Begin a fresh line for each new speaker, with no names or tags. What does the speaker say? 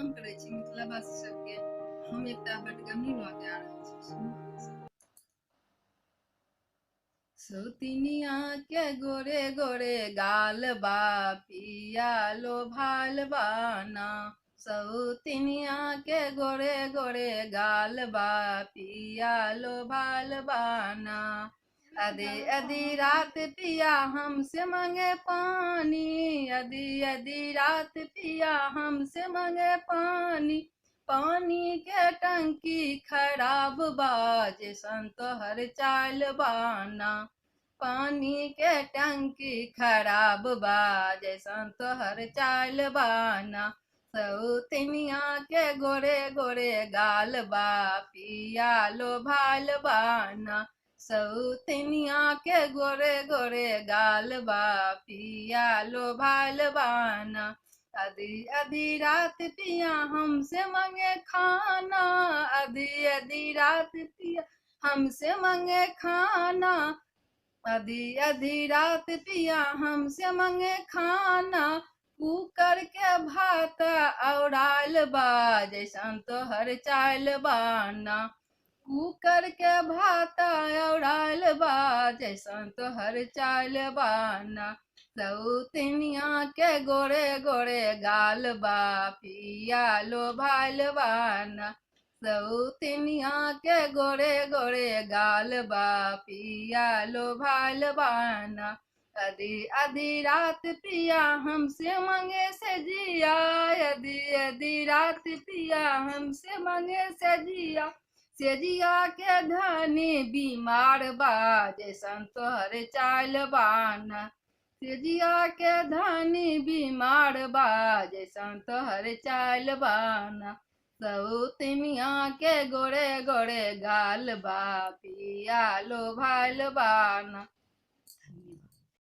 प्रणाम करै छी मिथिलावासी सबके। हम एकटा बटगबनी लऽ के आ रहल छी, सुनू। सौतिनिया के गोरे गोरे गाल बा, पिया लो भाल बाना। सौतिनिया के गोरे गोरे गाल बा, पिया लो भाल बाना। आधी आधी रात पिया हमसे मांगे पानी, आधी आधी रात पिया हमसे मांगे पानी। पानी के टंकी खराब बा, जैसन तोहर चाल बाना। पानी के टंकी खराब बा, जैसन तोहर चाल बाना। सौतिनिया के गोरे गोरे गाल बा, पिया लो भाल बाना। सौतिनिया के गोरे गोरे गाल बा, पिया लो भाल बाना। आधी आधी रात पिया हमसे मांगे खाना, आधी आधी रात पिया हमसे मांगे खाना। आधी आधी रात पिया हमसे मांगे खाना। कुकर के भात औराल बा, जैसन तोहर चाल बाना। कुकर के भात औराल बा, जैसन तोहर चाल बाना। सौतिनिया के गोरे गोरे गाल बा, पिया लो भाल बाना। सौतिनिया के गोरे गोरे गाल बा, पिया लो भाल बाना। आधी आधी रात पिया हमसे मांगे सजिया, आधी आधी रात पिया हमसे मांगे सजिया। सेजिया के धनी बीमार बा, जैसन तोहर चाल बाना। सेजिया के धनी बीमार बा, जैसन तोहर चाल बाना। सौतिनिया के गोरे गोरे गाल बा, पिया लो भाल बाना।